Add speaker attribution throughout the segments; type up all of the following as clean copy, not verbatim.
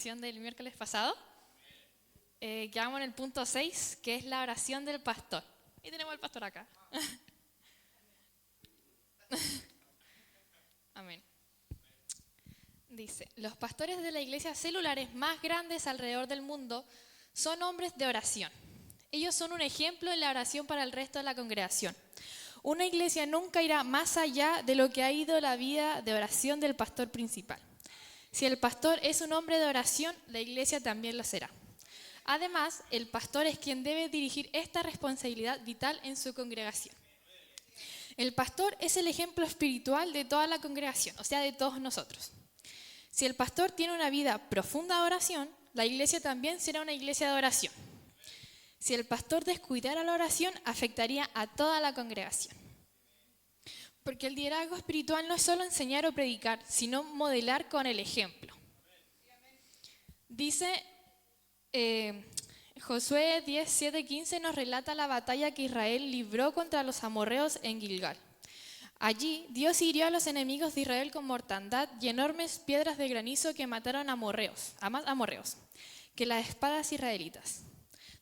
Speaker 1: Del miércoles pasado. Quedamos en el punto 6, que es la oración del pastor. Y tenemos al pastor acá. Amén. Dice, los pastores de las iglesias celulares más grandes alrededor del mundo son hombres de oración. Ellos son un ejemplo en la oración para el resto de la congregación. Una iglesia nunca irá más allá de lo que ha ido la vida de oración del pastor principal. Si el pastor es un hombre de oración, la iglesia también lo será. Además, el pastor es quien debe dirigir esta responsabilidad vital en su congregación. El pastor es el ejemplo espiritual de toda la congregación, o sea, de todos nosotros. Si el pastor tiene una vida profunda de oración, la iglesia también será una iglesia de oración. Si el pastor descuidara la oración, afectaría a toda la congregación. Porque el liderazgo espiritual no es solo enseñar o predicar, sino modelar con el ejemplo. Dice Josué 10, 7, 15 nos relata la batalla que Israel libró contra los amorreos en Gilgal. Allí Dios hirió a los enemigos de Israel con mortandad y enormes piedras de granizo que mataron a más amorreos que las espadas israelitas.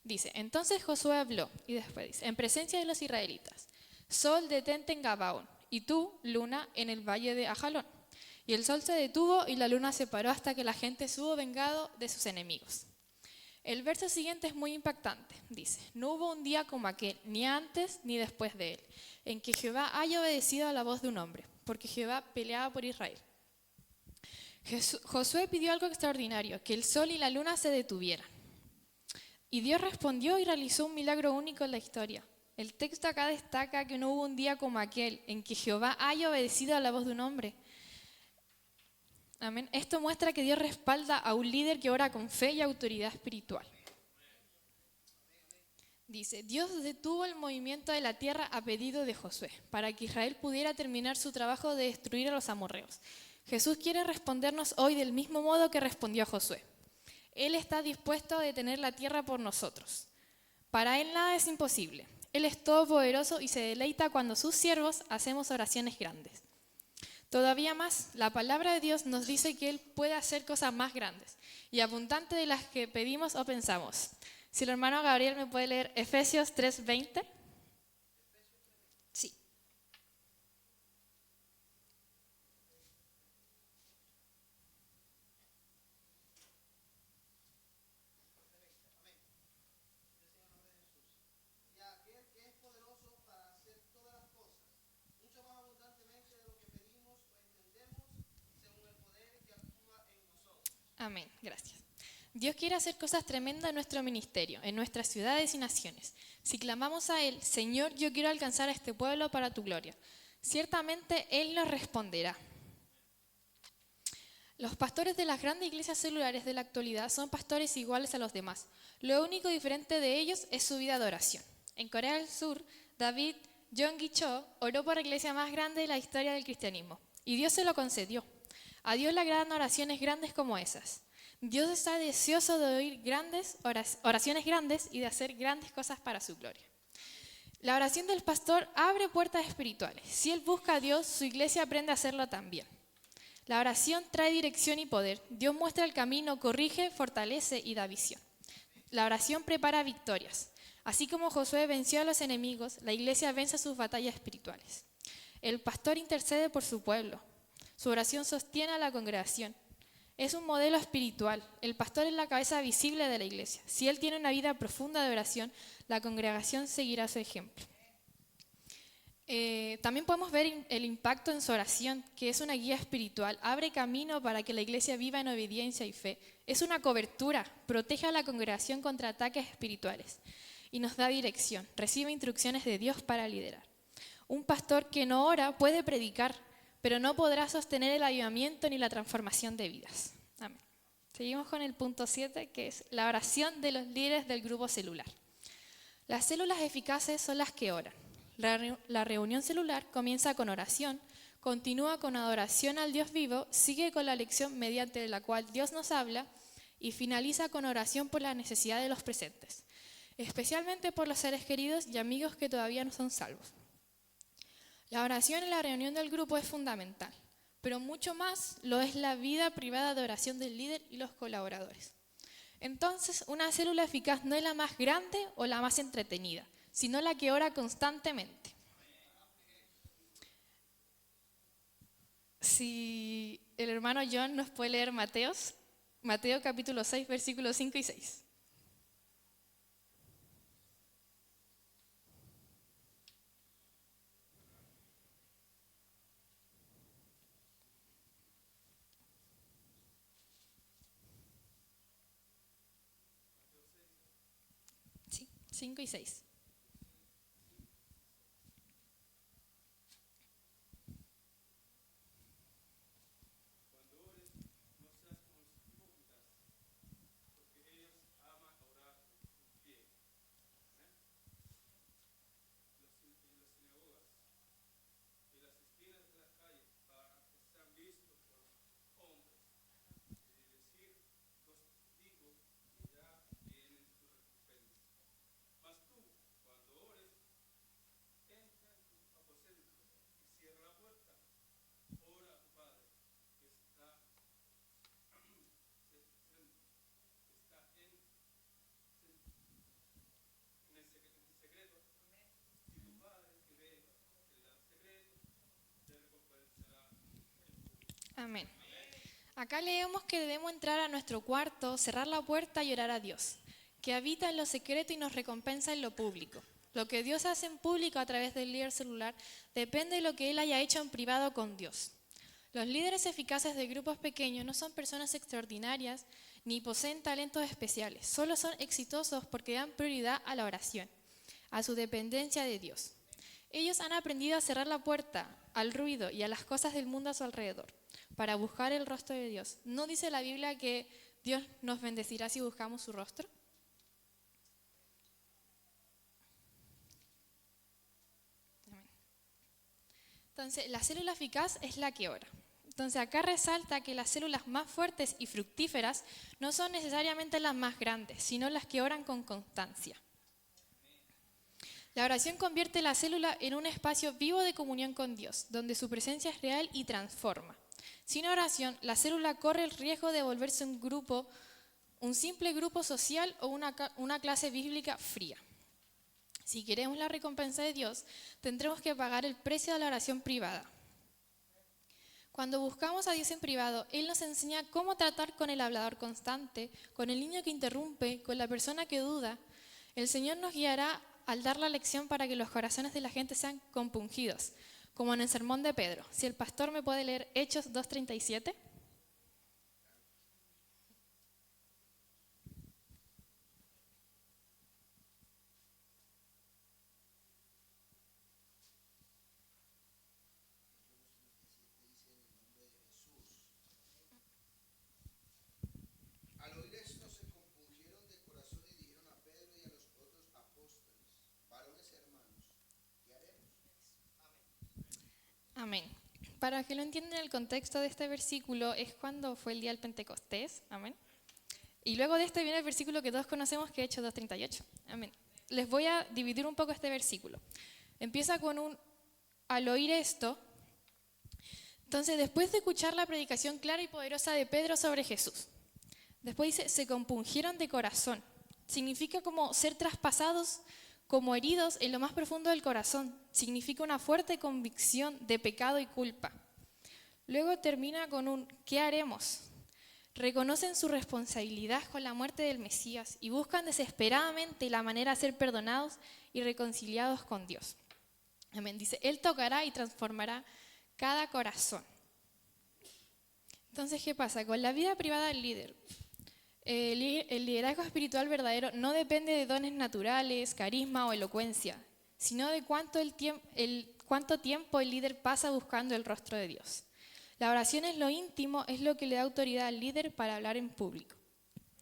Speaker 1: Dice, entonces Josué habló y después dice, en presencia de los israelitas, Sol detente en Gabaón. Y tú, luna, en el valle de Ajalón. Y el sol se detuvo y la luna se paró hasta que la gente estuvo vengado de sus enemigos. El verso siguiente es muy impactante. Dice, no hubo un día como aquel, ni antes ni después de él, en que Jehová haya obedecido a la voz de un hombre, porque Jehová peleaba por Israel. Josué pidió algo extraordinario, que el sol y la luna se detuvieran. Y Dios respondió y realizó un milagro único en la historia. El texto acá destaca que no hubo un día como aquel en que Jehová haya obedecido a la voz de un hombre. Amén. Esto muestra que Dios respalda a un líder que ora con fe y autoridad espiritual. Dice, Dios detuvo el movimiento de la tierra a pedido de Josué, para que Israel pudiera terminar su trabajo de destruir a los amorreos. Jesús quiere respondernos hoy del mismo modo que respondió a Josué. Él está dispuesto a detener la tierra por nosotros. Para Él nada es imposible. Él es todopoderoso y se deleita cuando sus siervos hacemos oraciones grandes. Todavía más, la palabra de Dios nos dice que Él puede hacer cosas más grandes y abundantes de las que pedimos o pensamos. Si el hermano Gabriel me puede leer Efesios 3:20. Sí. Amén, gracias. Dios quiere hacer cosas tremendas en nuestro ministerio, en nuestras ciudades y naciones. Si clamamos a Él, Señor, yo quiero alcanzar a este pueblo para tu gloria, ciertamente Él nos responderá. Los pastores de las grandes iglesias celulares de la actualidad son pastores iguales a los demás. Lo único diferente de ellos es su vida de oración. En Corea del Sur, David Yonggi-cho oró por la iglesia más grande de la historia del cristianismo, y Dios se lo concedió. A Dios le agradan oraciones grandes como esas. Dios está deseoso de oír oraciones grandes y de hacer grandes cosas para su gloria. La oración del pastor abre puertas espirituales. Si él busca a Dios, su iglesia aprende a hacerlo también. La oración trae dirección y poder. Dios muestra el camino, corrige, fortalece y da visión. La oración prepara victorias. Así como Josué venció a los enemigos, la iglesia vence sus batallas espirituales. El pastor intercede por su pueblo. Su oración sostiene a la congregación. Es un modelo espiritual. El pastor es la cabeza visible de la iglesia. Si él tiene una vida profunda de oración, la congregación seguirá su ejemplo. También podemos ver el impacto en su oración, que es una guía espiritual. Abre camino para que la iglesia viva en obediencia y fe. Es una cobertura. Protege a la congregación contra ataques espirituales. Y nos da dirección. Recibe instrucciones de Dios para liderar. Un pastor que no ora puede predicar, pero no podrá sostener el avivamiento ni la transformación de vidas. Amén. Seguimos con el punto 7, que es la oración de los líderes del grupo celular. Las células eficaces son las que oran. La reunión celular comienza con oración, continúa con adoración al Dios vivo, sigue con la lección mediante la cual Dios nos habla y finaliza con oración por la necesidad de los presentes, especialmente por los seres queridos y amigos que todavía no son salvos. La oración en la reunión del grupo es fundamental. pero mucho más lo es la vida privada de oración del líder y los colaboradores. Entonces, una célula eficaz no es la más grande o la más entretenida, sino la que ora constantemente. Si el hermano John nos puede leer Mateo capítulo 6, versículos 5 y 6. Sí, 5 y 6. Amén. Acá leemos que debemos entrar a nuestro cuarto, cerrar la puerta y orar a Dios, que habita en lo secreto y nos recompensa en lo público. Lo que Dios hace en público a través del líder celular depende de lo que él haya hecho en privado con Dios. Los líderes eficaces de grupos pequeños no son personas extraordinarias ni poseen talentos especiales, solo son exitosos porque dan prioridad a la oración, a su dependencia de Dios. Ellos han aprendido a cerrar la puerta al ruido y a las cosas del mundo a su alrededor, para buscar el rostro de Dios. ¿No dice la Biblia que Dios nos bendecirá si buscamos su rostro? Amén. Entonces, la célula eficaz es la que ora. Entonces, acá resalta que las células más fuertes y fructíferas no son necesariamente las más grandes, sino las que oran con constancia. La oración convierte la célula en un espacio vivo de comunión con Dios, donde su presencia es real y transforma. Sin oración, la célula corre el riesgo de volverse un grupo, un simple grupo social o una clase bíblica fría. Si queremos la recompensa de Dios, tendremos que pagar el precio de la oración privada. Cuando buscamos a Dios en privado, Él nos enseña cómo tratar con el hablador constante, con el niño que interrumpe, con la persona que duda. El Señor nos guiará al dar la lección para que los corazones de la gente sean compungidos, como en el sermón de Pedro. Si el pastor me puede leer Hechos 2:37.
Speaker 2: Al oír esto se compungieron de corazón y dijeron a Pedro y a los otros apóstoles: varones hermanos, ¿qué haremos?
Speaker 1: Amén. Para que lo entiendan, el contexto de este versículo es cuando fue el día del Pentecostés. Amén. Y luego de este viene el versículo que todos conocemos, que es Hechos 2:38. Amén. Les voy a dividir un poco este versículo. Empieza con al oír esto. Entonces, después de escuchar la predicación clara y poderosa de Pedro sobre Jesús, después dice, se compungieron de corazón. Significa como ser traspasados, como heridos en lo más profundo del corazón. Significa una fuerte convicción de pecado y culpa. Luego termina con ¿qué haremos? Reconocen su responsabilidad con la muerte del Mesías y buscan desesperadamente la manera de ser perdonados y reconciliados con Dios. Amén. Dice, Él tocará y transformará cada corazón. Entonces, ¿qué pasa? Con la vida privada del líder, el liderazgo espiritual verdadero no depende de dones naturales, carisma o elocuencia, sino de cuánto tiempo el líder pasa buscando el rostro de Dios. La oración es lo íntimo, es lo que le da autoridad al líder para hablar en público.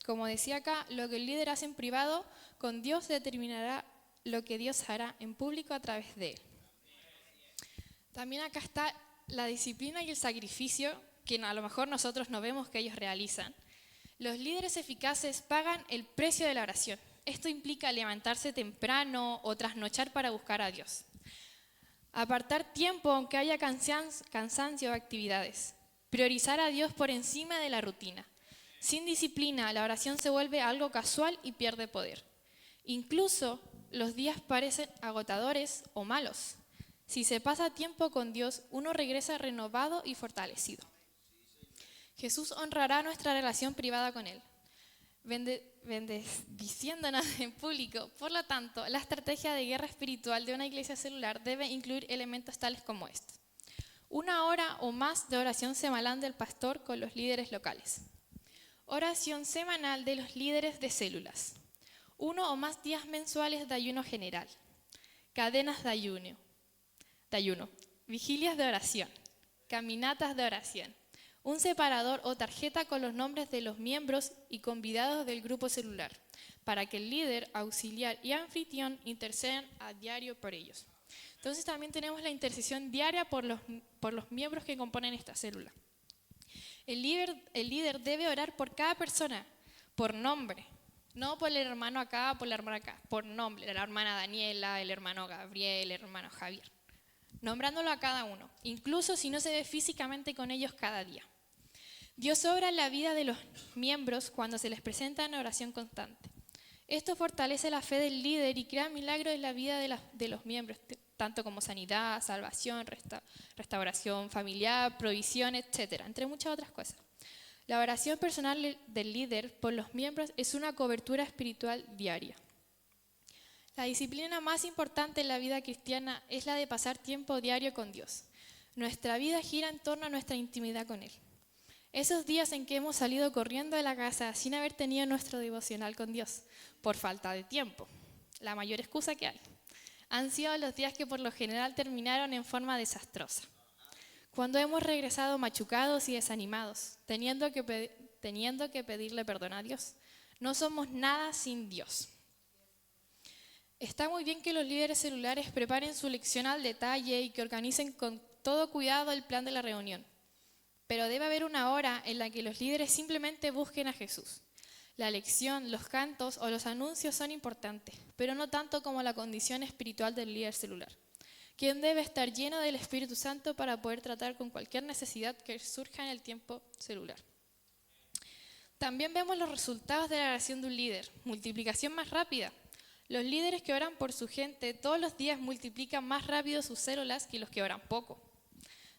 Speaker 1: Como decía acá, lo que el líder hace en privado con Dios determinará lo que Dios hará en público a través de él. También acá está la disciplina y el sacrificio que a lo mejor nosotros no vemos que ellos realizan. Los líderes eficaces pagan el precio de la oración. Esto implica levantarse temprano o trasnochar para buscar a Dios. Apartar tiempo aunque haya cansancio o actividades. priorizar a Dios por encima de la rutina. Sin disciplina, la oración se vuelve algo casual y pierde poder. Incluso los días parecen agotadores o malos. Si se pasa tiempo con Dios, uno regresa renovado y fortalecido. Jesús honrará nuestra relación privada con Él, bendiciéndonos en público. Por lo tanto, la estrategia de guerra espiritual de una iglesia celular debe incluir elementos tales como estos: 1 hora o más de oración semanal del pastor con los líderes locales. Oración semanal de los líderes de células. 1 o más días mensuales de ayuno general. Cadenas de ayuno. Vigilias de oración. Caminatas de oración. Un separador o tarjeta con los nombres de los miembros y convidados del grupo celular, para que el líder, auxiliar y anfitrión intercedan a diario por ellos. Entonces también tenemos la intercesión diaria por los miembros que componen esta célula. El líder debe orar por cada persona, por nombre, no por el hermano acá, por la hermana acá, por nombre, la hermana Daniela, el hermano Gabriel, el hermano Javier, nombrándolo a cada uno, incluso si no se ve físicamente con ellos cada día. Dios obra en la vida de los miembros cuando se les presenta en oración constante. Esto fortalece la fe del líder y crea milagros en la vida de los miembros, tanto como sanidad, salvación, restauración familiar, provisión, etc., entre muchas otras cosas. La oración personal del líder por los miembros es una cobertura espiritual diaria. La disciplina más importante en la vida cristiana es la de pasar tiempo diario con Dios. Nuestra vida gira en torno a nuestra intimidad con Él. Esos días en que hemos salido corriendo de la casa sin haber tenido nuestro devocional con Dios, por falta de tiempo, la mayor excusa que hay, han sido los días que por lo general terminaron en forma desastrosa. Cuando hemos regresado machucados y desanimados, teniendo que pedirle perdón a Dios. No somos nada sin Dios. Está muy bien que los líderes celulares preparen su lección al detalle y que organicen con todo cuidado el plan de la reunión. Pero debe haber una hora en la que los líderes simplemente busquen a Jesús. La lección, los cantos o los anuncios son importantes, pero no tanto como la condición espiritual del líder celular, quien debe estar lleno del Espíritu Santo para poder tratar con cualquier necesidad que surja en el tiempo celular. También vemos los resultados de la oración de un líder. Multiplicación más rápida. Los líderes que oran por su gente todos los días multiplican más rápido sus células que los que oran poco.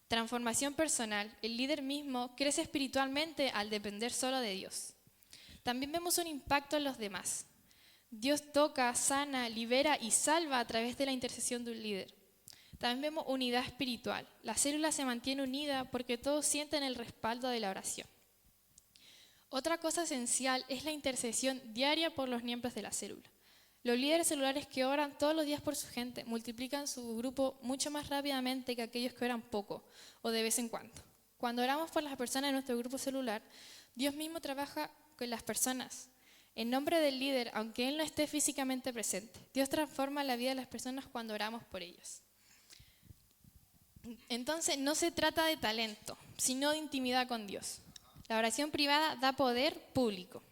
Speaker 1: Transformación personal. El líder mismo crece espiritualmente al depender solo de Dios. También vemos un impacto en los demás. Dios toca, sana, libera y salva a través de la intercesión de un líder. También vemos unidad espiritual. La célula se mantiene unida porque todos sienten el respaldo de la oración. Otra cosa esencial es la intercesión diaria por los miembros de la célula. Los líderes celulares que oran todos los días por su gente multiplican su grupo mucho más rápidamente que aquellos que oran poco o de vez en cuando. Cuando oramos por las personas de nuestro grupo celular, Dios mismo trabaja con las personas. En nombre del líder, aunque él no esté físicamente presente, Dios transforma la vida de las personas cuando oramos por ellos. Entonces, no se trata de talento, sino de intimidad con Dios. La oración privada da poder público.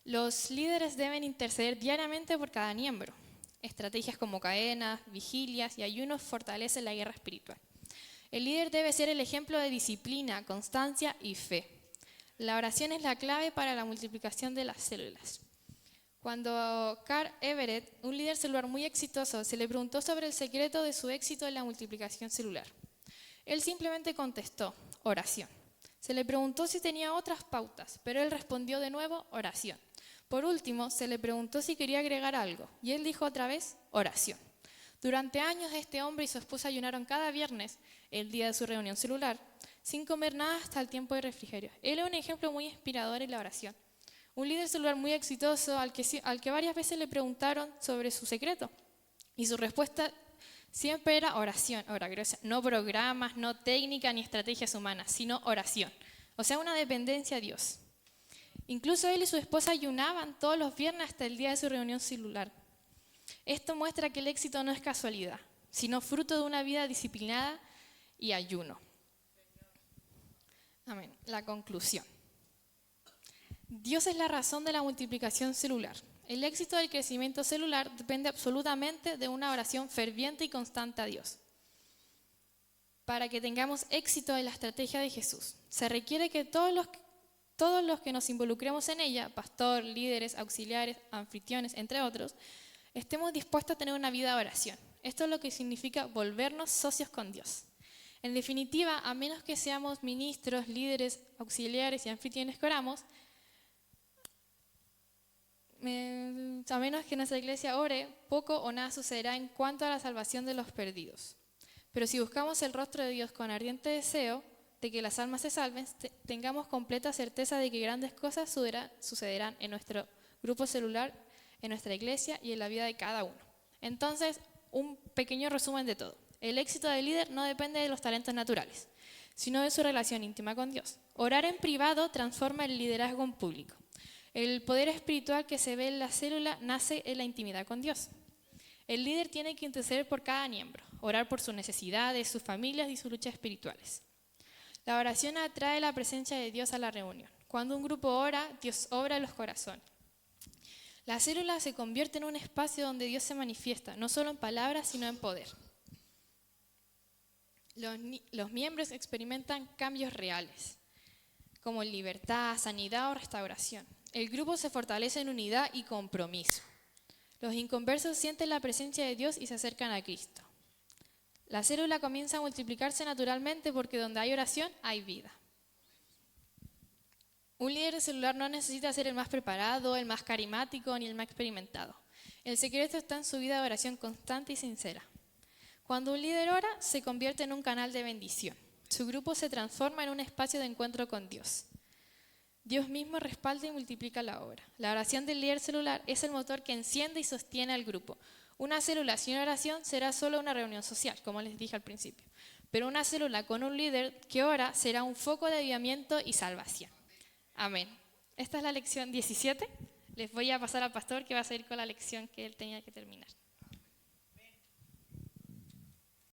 Speaker 1: Los líderes deben interceder diariamente por cada miembro. Estrategias como cadenas, vigilias y ayunos fortalecen la guerra espiritual. El líder debe ser el ejemplo de disciplina, constancia y fe. La oración es la clave para la multiplicación de las células. Cuando Carl Everett, un líder celular muy exitoso, se le preguntó sobre el secreto de su éxito en la multiplicación celular, él simplemente contestó: oración. Se le preguntó si tenía otras pautas, pero él respondió de nuevo: oración. Por último, se le preguntó si quería agregar algo, y él dijo otra vez: oración. Durante años, este hombre y su esposa ayunaron cada viernes, el día de su reunión celular, sin comer nada hasta el tiempo de refrigerio. Él es un ejemplo muy inspirador en la oración. Un líder celular muy exitoso al que varias veces le preguntaron sobre su secreto, y su respuesta siempre era oración. No programas, no técnicas ni estrategias humanas, sino oración. O sea, una dependencia a Dios. Incluso él y su esposa ayunaban todos los viernes hasta el día de su reunión celular. Esto muestra que el éxito no es casualidad, sino fruto de una vida disciplinada y ayuno. Amén. La conclusión. Dios es la razón de la multiplicación celular. El éxito del crecimiento celular depende absolutamente de una oración ferviente y constante a Dios. Para que tengamos éxito en la estrategia de Jesús, Se requiere que todos los que nos involucremos en ella, pastor, líderes, auxiliares, anfitriones, entre otros, estemos dispuestos a tener una vida de oración. Esto es lo que significa volvernos socios con Dios. En definitiva, a menos que seamos ministros, líderes, auxiliares y anfitriones que oramos, a menos que nuestra iglesia ore, poco o nada sucederá en cuanto a la salvación de los perdidos. Pero si buscamos el rostro de Dios con ardiente deseo de que las almas se salven, tengamos completa certeza de que grandes cosas sucederán en nuestro grupo celular, en nuestra iglesia y en la vida de cada uno. Entonces, un pequeño resumen de todo. El éxito del líder no depende de los talentos naturales, sino de su relación íntima con Dios. Orar en privado transforma el liderazgo en público. El poder espiritual que se ve en la célula nace en la intimidad con Dios. El líder tiene que interceder por cada miembro, orar por sus necesidades, sus familias y sus luchas espirituales. La oración atrae la presencia de Dios a la reunión. Cuando un grupo ora, Dios obra en los corazones. La célula se convierte en un espacio donde Dios se manifiesta, no solo en palabras, sino en poder. Los miembros experimentan cambios reales, como libertad, sanidad o restauración. El grupo se fortalece en unidad y compromiso. Los inconversos sienten la presencia de Dios y se acercan a Cristo. La célula comienza a multiplicarse naturalmente porque donde hay oración hay vida. Un líder celular no necesita ser el más preparado, el más carismático ni el más experimentado. El secreto está en su vida de oración constante y sincera. Cuando un líder ora, se convierte en un canal de bendición. Su grupo se transforma en un espacio de encuentro con Dios. Dios mismo respalda y multiplica la obra. La oración del líder celular es el motor que enciende y sostiene al grupo. Una célula sin oración será solo una reunión social, como les dije al principio. Pero una célula con un líder que ora será un foco de avivamiento y salvación. Amén. Esta es la lección 17. Les voy a pasar al pastor que va a seguir con la lección que él tenía que terminar.